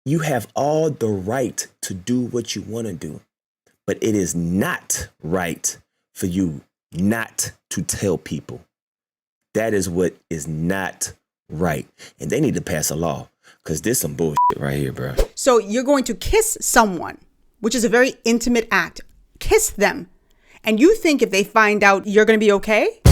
You have all the right to do what you want to do, but it is not right for you not to tell people. That is what is not right. And they need to pass a law, because there's some bullshit right here, bro. So you're going to kiss someone, which is a very intimate act. Kiss them. And you think if they find out, you're going to be okay?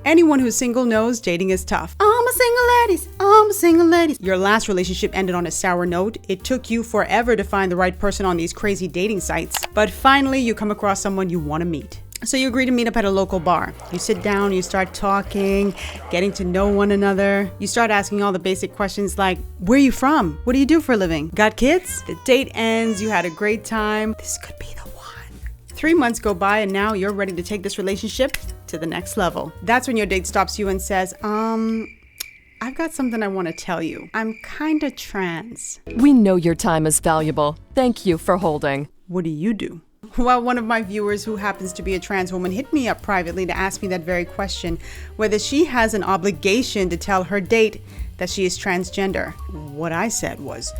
Anyone who's single knows dating is tough. I'm a single ladies. Your last relationship ended on a sour note. It took you forever to find the right person on these crazy dating sites. But finally, you come across someone you want to meet. So you agree to meet up at a local bar. You sit down, you start talking, getting to know one another. You start asking all the basic questions like, where are you from? What do you do for a living? Got kids? The date ends, you had a great time. This could be the one. 3 months go by and now you're ready to take this relationship to the next level. That's when your date stops you and says, I've got something I want to tell you. I'm kind of trans. We know your time is valuable. Thank you for holding. What do you do? Well, one of my viewers who happens to be a trans woman hit me up privately to ask me that very question, whether she has an obligation to tell her date that she is transgender. What I said was,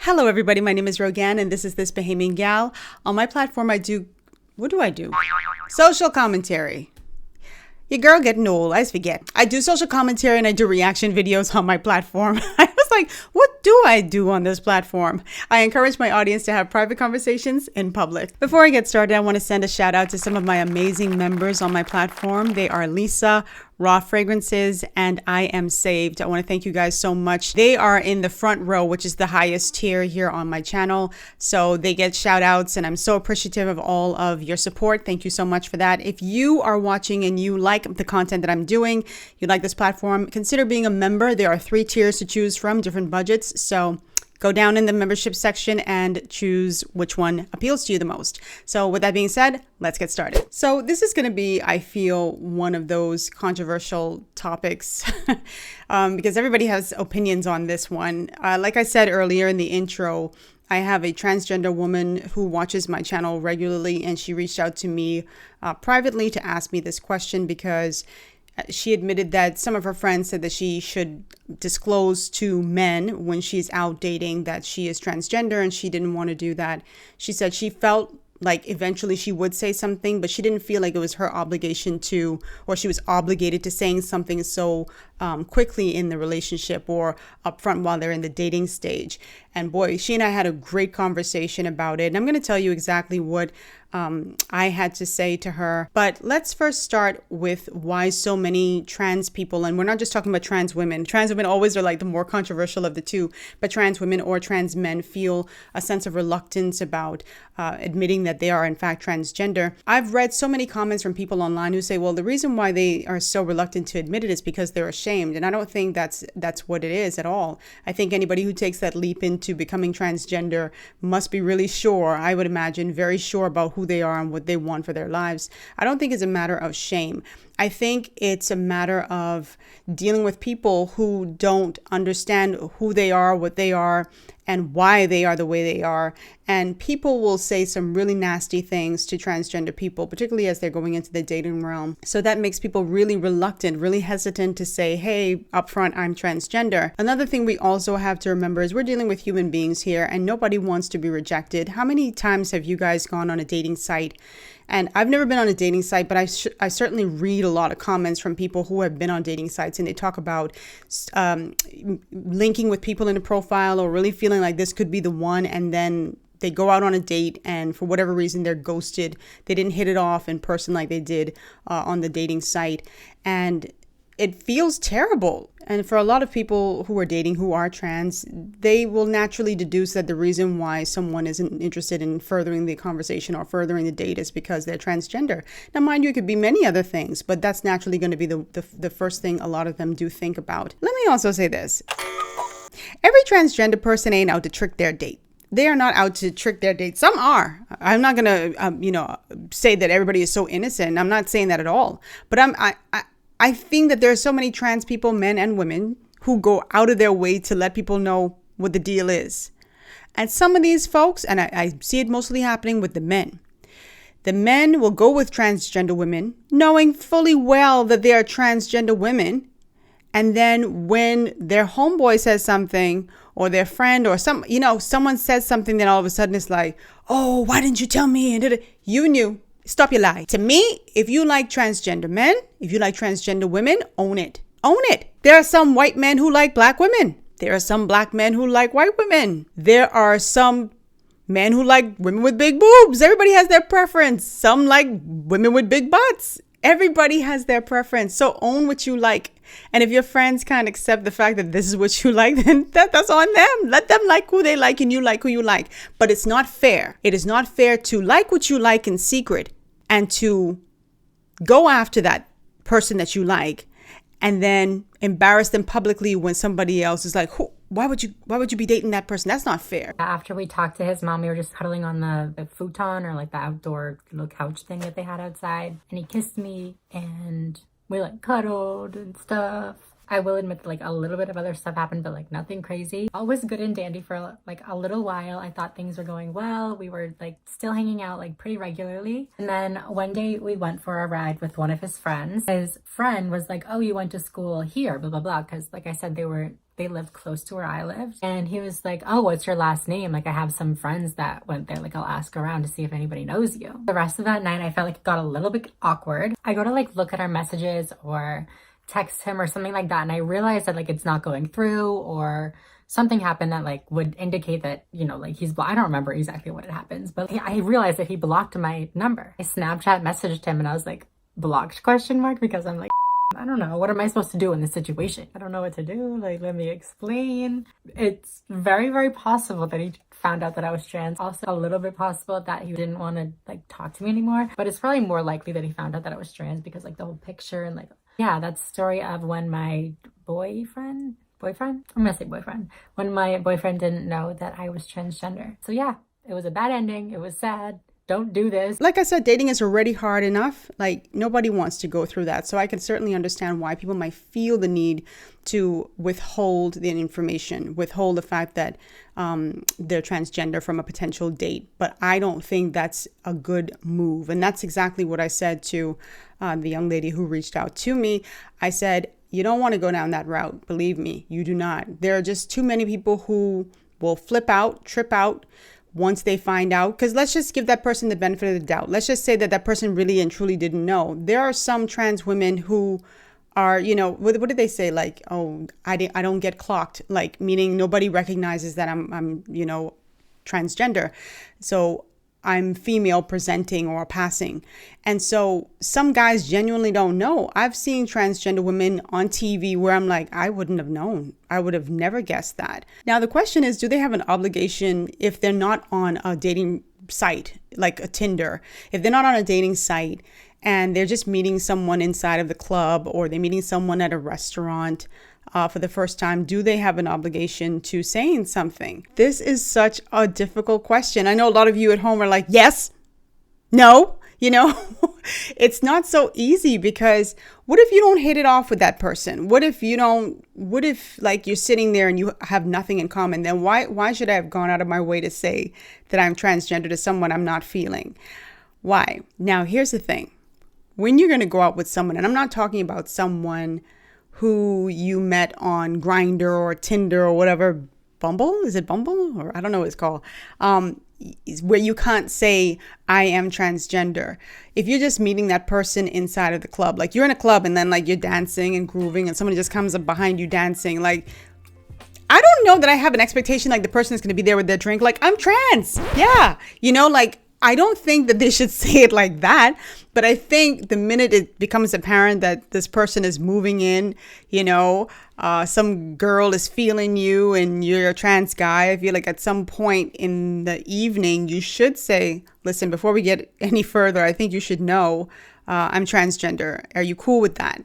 hello everybody, my name is Rogan and this is This Bahamian Gyal. On my platform what do I do? Social commentary. Your girl getting old, I just forget. I do social commentary and I do reaction videos on my platform. I was like, what do I do on this platform? I encourage my audience to have private conversations in public. Before I get started, I want to send a shout out to some of my amazing members on my platform. They are Lisa, Raw Fragrances, and I Am Saved. I want to thank you guys so much. They are in the front row, which is the highest tier here on my channel. So they get shout outs and I'm so appreciative of all of your support. Thank you so much for that. If you are watching and you like the content that I'm doing, you like this platform, consider being a member. There are 3 tiers to choose from, different budgets. So go down in the membership section and choose which one appeals to you the most. So with that being said, let's get started. So this is going to be, I feel, one of those controversial topics because everybody has opinions on this one. Like I said earlier in the intro, I have a transgender woman who watches my channel regularly, and she reached out to me privately to ask me this question because she admitted that some of her friends said that she should disclose to men when she's out dating that she is transgender, and she didn't want to do that. She said she felt like eventually she would say something, but she didn't feel like it was her obligation to, or she was obligated to saying something so quickly in the relationship or upfront while they're in the dating stage. And boy, she and I had a great conversation about it. And I'm going to tell you exactly what I had to say to her. But let's first start with why so many trans people, and we're not just talking about trans women. Trans women always are like the more controversial of the two, but trans women or trans men feel a sense of reluctance about admitting that they are in fact transgender. I've read so many comments from people online who say, well, the reason why they are so reluctant to admit it is because they're ashamed. And I don't think that's what it is at all. I think anybody who takes that leap into becoming transgender must be really sure, I would imagine, very sure about who they are and what they want for their lives. I don't think it's a matter of shame. I think it's a matter of dealing with people who don't understand who they are, what they are, and why they are the way they are. And people will say some really nasty things to transgender people, particularly as they're going into the dating realm. So that makes people really reluctant, really hesitant to say, hey, upfront, I'm transgender. Another thing we also have to remember is we're dealing with human beings here and nobody wants to be rejected. How many times have you guys gone on a dating site? And I've never been on a dating site, but I certainly read a lot of comments from people who have been on dating sites, and they talk about linking with people in a profile or really feeling like this could be the one, and then they go out on a date and for whatever reason they're ghosted. They didn't hit it off in person like they did on the dating site. And it feels terrible. And for a lot of people who are dating who are trans, they will naturally deduce that the reason why someone isn't interested in furthering the conversation or furthering the date is because they're transgender. Now, mind you, it could be many other things, but that's naturally going to be the first thing a lot of them do think about. Let me also say this. Every transgender person ain't out to trick their date. They are not out to trick their date. Some are. I'm not going to, say that everybody is so innocent. I'm not saying that at all. But I think that there are so many trans people, men and women, who go out of their way to let people know what the deal is. And some of these folks, and I see it mostly happening with the men, The men will go with transgender women, knowing fully well that they are transgender women. And then when their homeboy says something, or their friend, or someone says something, then all of a sudden it's like, oh, why didn't you tell me? And you knew. Stop your lie. To me, if you like transgender men, if you like transgender women, own it. Own it. There are some white men who like black women. There are some black men who like white women. There are some men who like women with big boobs. Everybody has their preference. Some like women with big butts. Everybody has their preference. So own what you like. And if your friends can't accept the fact that this is what you like, then that's on them. Let them like who they like and you like who you like. But it's not fair. It is not fair to like what you like in secret and to go after that person that you like and then embarrass them publicly when somebody else is like, why would you be dating that person? That's not fair. After we talked to his mom, we were just cuddling on the futon, or like the outdoor little couch thing that they had outside. And he kissed me and we like cuddled and stuff. I will admit that like a little bit of other stuff happened, but like nothing crazy. All was good and dandy for like a little while. I thought things were going well. We were like still hanging out like pretty regularly. And then one day we went for a ride with one of his friends. His friend was like, oh, you went to school here, blah, blah, blah. Because like I said, they lived close to where I lived. And he was like, oh, what's your last name? Like I have some friends that went there. Like I'll ask around to see if anybody knows you. The rest of that night, I felt like it got a little bit awkward. I go to like look at our messages or text him or something like that, and I realized that like it's not going through, or something happened that like would indicate that, you know, like he's I don't remember exactly what it happens, but I realized that he blocked my number. I Snapchat messaged him and I was like, blocked question mark, because I'm like, I don't know, what am I supposed to do in this situation? I don't know what to do. Like, let me explain. It's very, very possible that he found out that I was trans. Also a little bit possible that he didn't want to like talk to me anymore, but it's probably more likely that he found out that I was trans because like the whole picture and like, yeah, that's the story of when my boyfriend, I'm gonna say boyfriend, when my boyfriend didn't know that I was transgender. So yeah, it was a bad ending. It was sad. Don't do this. Like I said, dating is already hard enough. Like nobody wants to go through that. So I can certainly understand why people might feel the need to withhold the information, withhold the fact that they're transgender from a potential date. But I don't think that's a good move. And that's exactly what I said to the young lady who reached out to me. I said, you don't want to go down that route. Believe me, you do not. There are just too many people who will flip out, trip out, once they find out, because let's just give that person the benefit of the doubt. Let's just say that that person really and truly didn't know. There are some trans women who are, you know, what did they say? Like, oh, I don't get clocked, like meaning nobody recognizes that I'm, you know, transgender. So I'm female presenting or passing. And so some guys genuinely don't know. I've seen transgender women on TV where I'm like, I wouldn't have known. I would have never guessed that. Now, the question is, do they have an obligation if they're not on a dating site, like a Tinder, if they're not on a dating site and they're just meeting someone inside of the club or they're meeting someone at a restaurant for the first time, do they have an obligation to saying something? This is such a difficult question. I know a lot of you at home are like, yes, no, you know, it's not so easy because what if you don't hit it off with that person? What if like you're sitting there and you have nothing in common? Then why should I have gone out of my way to say that I'm transgender to someone I'm not feeling? Why? Now, here's the thing. When you're going to go out with someone, and I'm not talking about someone who you met on Grindr or Tinder or whatever, Bumble? Is it Bumble? Or I don't know what it's called. Where you can't say, I am transgender. If you're just meeting that person inside of the club, like you're in a club and then like you're dancing and grooving and somebody just comes up behind you dancing, like, I don't know that I have an expectation like the person is going to be there with their drink, like, I'm trans. Yeah. You know, like, I don't think that they should say it like that, but I think the minute it becomes apparent that this person is moving in, you know, some girl is feeling you and you're a trans guy, I feel like at some point in the evening, you should say, listen, before we get any further, I think you should know I'm transgender. Are you cool with that?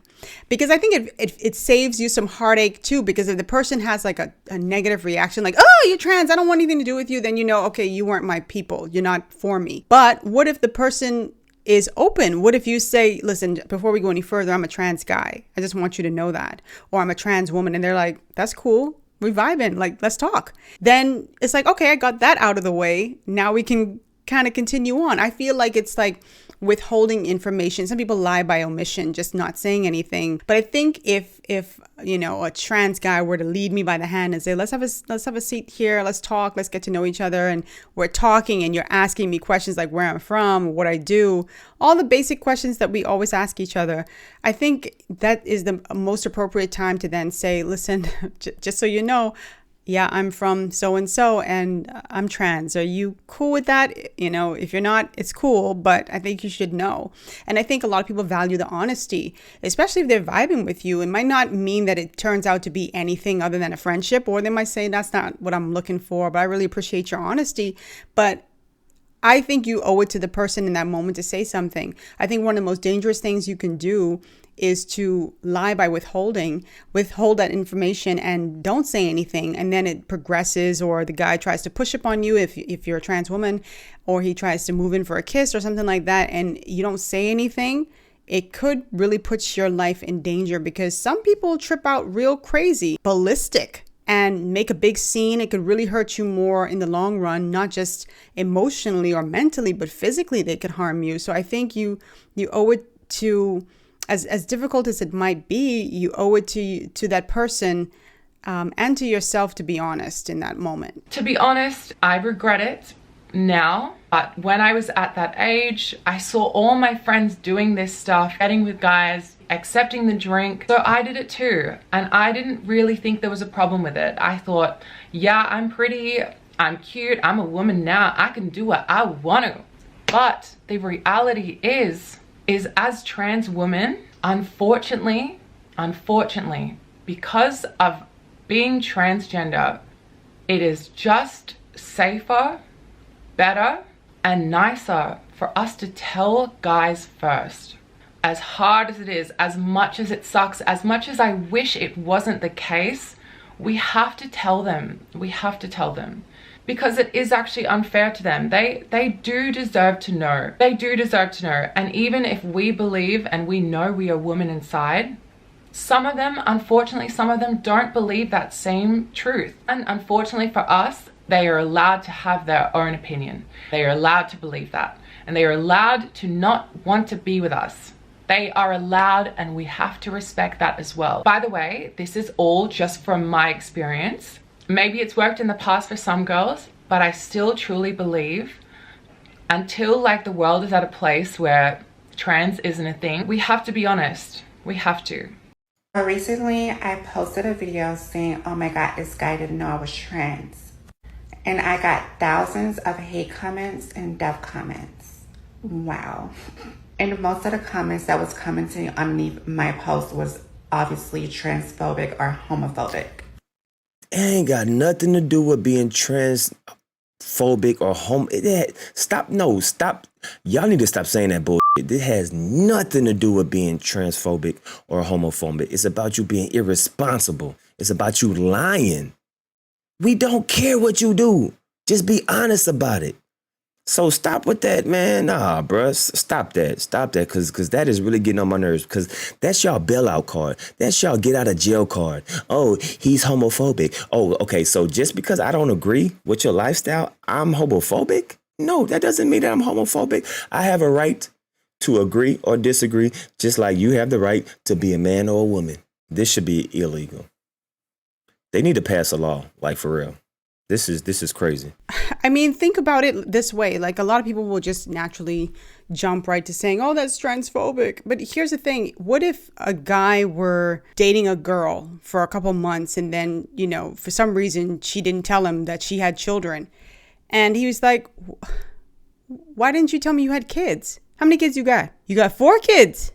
Because I think it saves you some heartache too, because if the person has like a negative reaction, like, oh, you're trans, I don't want anything to do with you, then you know, okay, you weren't my people. You're not for me. But what if the person is open? What if you say, listen, before we go any further, I'm a trans guy. I just want you to know that. Or I'm a trans woman. And they're like, that's cool. We vibing. Like, let's talk. Then it's like, okay, I got that out of the way. Now we can kind of continue on. I feel like it's like withholding information. Some people lie by omission, just not saying anything. But I think if a trans guy were to lead me by the hand and say, let's have a seat here, let's talk, let's get to know each other, and we're talking and you're asking me questions like where I'm from, what I do, all the basic questions that we always ask each other, I think that is the most appropriate time to then say, listen, just so you know, yeah, I'm from so-and-so and I'm trans. Are you cool with that? If you're not, it's cool, but I think you should know. And I think a lot of people value the honesty, especially if they're vibing with you. It might not mean that it turns out to be anything other than a friendship, or they might say, that's not what I'm looking for, but I really appreciate your honesty. But I think you owe it to the person in that moment to say something. I think one of the most dangerous things you can do is to lie by withhold that information and don't say anything. And then it progresses, or the guy tries to push up on you if you're a trans woman, or he tries to move in for a kiss or something like that, and you don't say anything. It could really put your life in danger, because some people trip out real crazy, ballistic, and make a big scene. It could really hurt you more in the long run, not just emotionally or mentally, but physically they could harm you. So I think you owe it to, as difficult as it might be, you owe it to that person and to yourself to be honest in that moment. To be honest, I regret it now, but when I was at that age, I saw all my friends doing this stuff, getting with guys, accepting the drink, so I did it too, and I didn't really think there was a problem with it. I thought, yeah, I'm pretty, I'm cute, I'm a woman now, I can do what I want to. But the reality is as trans women, unfortunately, because of being transgender, it is just safer, better, and nicer for us to tell guys first. As hard as it is, as much as it sucks, as much as I wish it wasn't the case, we have to tell them. We have to tell them. Because it is actually unfair to them. They do deserve to know. They do deserve to know. And even if we believe and we know we are women inside, some of them, unfortunately, some of them don't believe that same truth. And unfortunately for us, they are allowed to have their own opinion. They are allowed to believe that. And they are allowed to not want to be with us. They are allowed, and we have to respect that as well. By the way, this is all just from my experience. Maybe it's worked in the past for some girls, but I still truly believe until the world is at a place where trans isn't a thing, we have to be honest. We have to. Recently, I posted a video saying, oh my God, this guy didn't know I was trans. And I got thousands of hate comments and death comments. Wow. And most of the comments that was commenting underneath my post was obviously transphobic or homophobic. It ain't got nothing to do with being transphobic or Stop. Y'all need to stop saying that bullshit. It has nothing to do with being transphobic or homophobic. It's about you being irresponsible. It's about you lying. We don't care what you do. Just be honest about it. So stop with that, man. Nah, bruh. Stop that. Cause that is really getting on my nerves. Cause that's y'all bailout card. That's y'all get out of jail card. Oh, he's homophobic. Oh, okay. So just because I don't agree with your lifestyle, I'm homophobic? No, that doesn't mean that I'm homophobic. I have a right to agree or disagree, just like you have the right to be a man or a woman. This should be illegal. They need to pass a law, for real. This is crazy. I mean, think about it this way. A lot of people will just naturally jump right to saying, oh, that's transphobic. But here's the thing. What if a guy were dating a girl for a couple months and then, for some reason she didn't tell him that she had children? And he was like, why didn't you tell me you had kids? How many kids you got? You got 4 kids.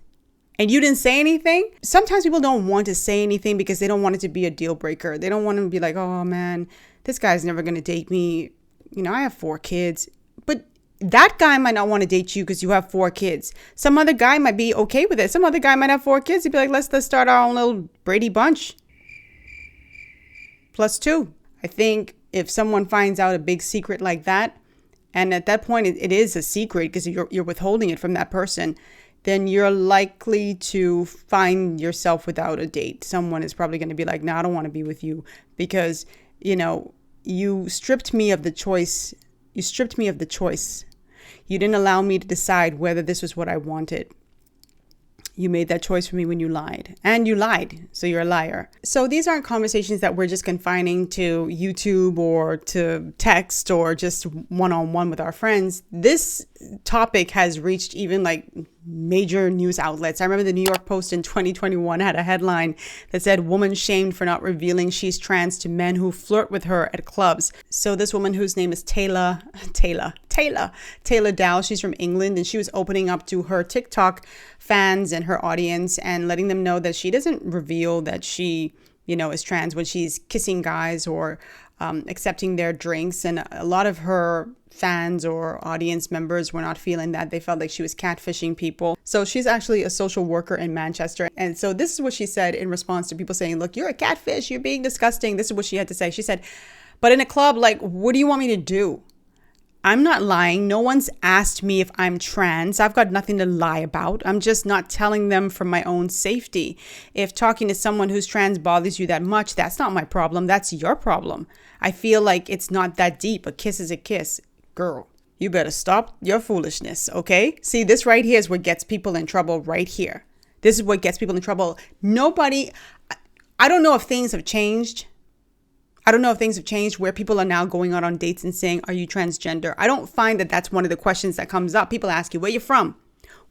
And you didn't say anything? Sometimes people don't want to say anything because they don't want it to be a deal breaker. They don't want to be like, oh man, this guy's never going to date me. I have 4 kids. But that guy might not want to date you because you have 4 kids. Some other guy might be okay with it. Some other guy might have 4 kids. He'd be like, let's start our own little Brady Bunch. +2. I think if someone finds out a big secret like that, and at that point it is a secret because you're withholding it from that person, then you're likely to find yourself without a date. Someone is probably going to be like, no, I don't want to be with you because, you stripped me of the choice. You stripped me of the choice You didn't allow me to decide whether this was what I wanted. You made that choice for me when you lied. And you lied, so you're a liar. So these aren't conversations that we're just confining to YouTube or to text or just one-on-one with our friends. This topic has reached even like major news outlets. I remember the New York Post in 2021 had a headline that said, "Woman shamed for not revealing she's trans to men who flirt with her at clubs." So this woman, whose name is Taylor Dow, she's from England, and she was opening up to her TikTok fans and her audience and letting them know that she doesn't reveal that she, is trans when she's kissing guys or accepting their drinks. And a lot of her fans or audience members were not feeling that. They felt like she was catfishing people. So she's actually a social worker in Manchester. And so this is what she said in response to people saying, "Look, you're a catfish. You're being disgusting." This is what she had to say. She said, "But in a club, like, what do you want me to do? I'm not lying. No one's asked me if I'm trans. I've got nothing to lie about. I'm just not telling them for my own safety. If talking to someone who's trans bothers you that much, that's not my problem. That's your problem. I feel like it's not that deep. A kiss is a kiss." Girl, you better stop your foolishness, okay? See, this right here is what gets people in trouble right here. This is what gets people in trouble. I don't know if things have changed. I don't know if things have changed where people are now going out on dates and saying, "Are you transgender?" I don't find that that's one of the questions that comes up. People ask you, "Where you from?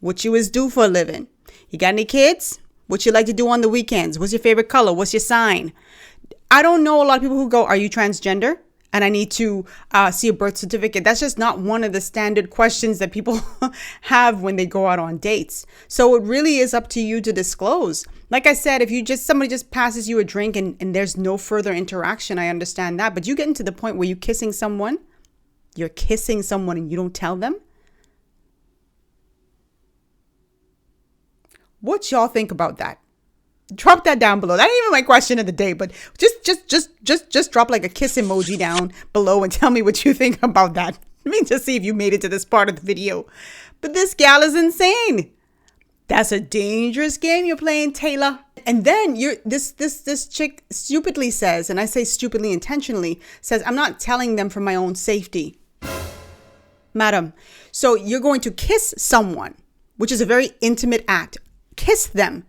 What you is do for a living? You got any kids? What you like to do on the weekends? What's your favorite color? What's your sign?" I don't know a lot of people who go, "Are you transgender? And I need to see a birth certificate." That's just not one of the standard questions that people have when they go out on dates. So it really is up to you to disclose. Like I said, if somebody just passes you a drink and there's no further interaction, I understand that. But you getting to the point where you're kissing someone and you don't tell them? What y'all think about that? Drop that down below. That ain't even my question of the day, but just drop like a kiss emoji down below and tell me what you think about that. Let me just see if you made it to this part of the video. But this gal is insane. That's a dangerous game you're playing, Taylor. And then this chick stupidly says, and I say stupidly intentionally, says, "I'm not telling them for my own safety." Madam, so you're going to kiss someone, which is a very intimate act. Kiss them.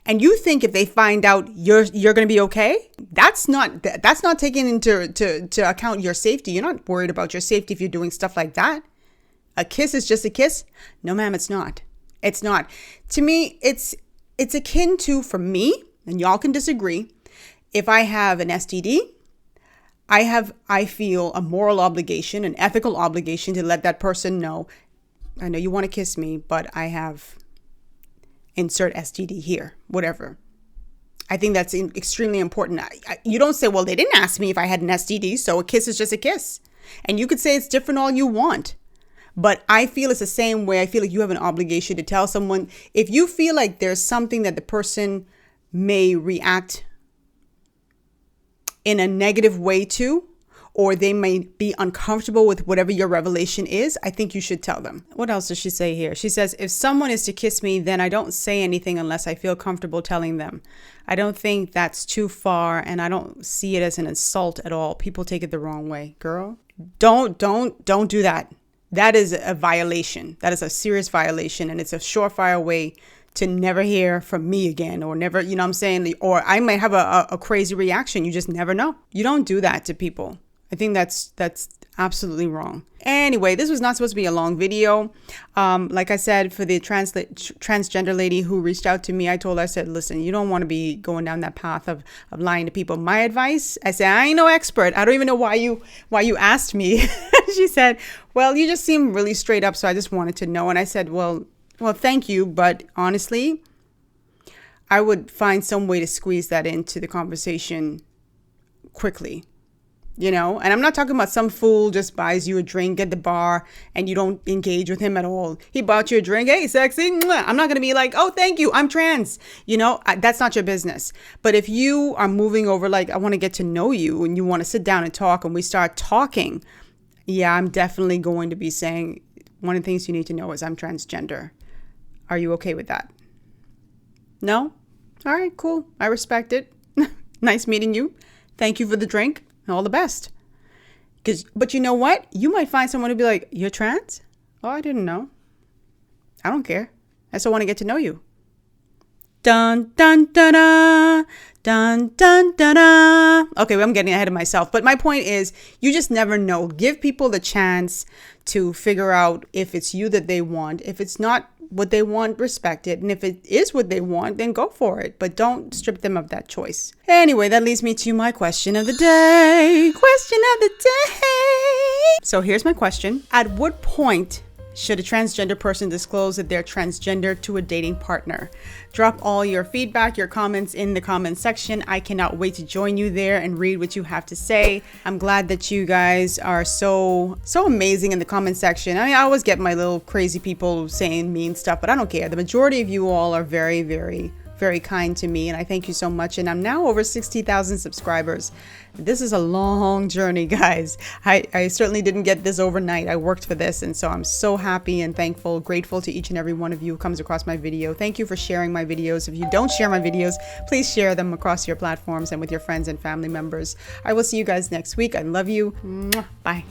And you think if they find out you're going to be okay? That's not taking into account your safety. You're not worried about your safety if you're doing stuff like that. A kiss is just a kiss? No, ma'am, it's not. It's not. To me, it's akin to, for me, and y'all can disagree, if I have an STD, I feel a moral obligation, an ethical obligation to let that person know, "I know you want to kiss me, but I have insert STD here," whatever. I think that's extremely important. You don't say, "Well, they didn't ask me if I had an STD, so a kiss is just a kiss." And you could say it's different all you want. But I feel it's the same way. I feel like you have an obligation to tell someone if you feel like there's something that the person may react in a negative way to, or they may be uncomfortable with whatever your revelation is, I think you should tell them. What else does she say here? She says, "If someone is to kiss me, then I don't say anything unless I feel comfortable telling them. I don't think that's too far, and I don't see it as an insult at all. People take it the wrong way." Girl, don't do that. That is a violation. That is a serious violation, and it's a surefire way to never hear from me again, or never, you know what I'm saying? Or I might have a crazy reaction. You just never know. You don't do that to people. I think that's absolutely wrong. Anyway, this was not supposed to be a long video. Like I said, for the transgender lady who reached out to me, I told her, I said, "Listen, you don't want to be going down that path of lying to people." My advice, I said, "I ain't no expert. I don't even know why you asked me." She said, "Well, you just seem really straight up, so I just wanted to know." And I said, well, thank you. But honestly, I would find some way to squeeze that into the conversation quickly. And I'm not talking about some fool just buys you a drink at the bar and you don't engage with him at all. He bought you a drink. "Hey, sexy." I'm not going to be like, "Oh, thank you, I'm trans." That's not your business. But if you are moving over, like, I want to get to know you and you want to sit down and talk, and we start talking, yeah, I'm definitely going to be saying, "One of the things you need to know is I'm transgender. Are you okay with that?" No? All right, cool. I respect it. Nice meeting you. Thank you for the drink. All the best. But you know what? You might find someone who'll be like, "You're trans? Oh, I didn't know. I don't care. I still want to get to know you. Dun, dun, dun, dun, dun, dun, dun, dun. Okay, well, I'm getting ahead of myself. But my point is, you just never know. Give people the chance to figure out if it's you that they want. If it's not what they want, respect it. And if it is what they want, then go for it. But don't strip them of that choice. Anyway, that leads me to my question of the day. Question of the day. So here's my question. At what point should a transgender person disclose that they're transgender to a dating partner? Drop all your feedback, your comments in the comment section. I cannot wait to join you there and read what you have to say. I'm glad that you guys are so amazing in the comment section. I mean, I always get my little crazy people saying mean stuff, but I don't care. The majority of you all are very, very, very kind to me, and I thank you so much. And I'm now over 60,000 subscribers. This is a long journey, guys. I certainly didn't get this overnight. I worked for this, and so I'm so happy and thankful, grateful to each and every one of you who comes across my video. Thank you for sharing my videos. If you don't share my videos, please share them across your platforms and with your friends and family members. I will see you guys next week. I love you. Mwah. Bye.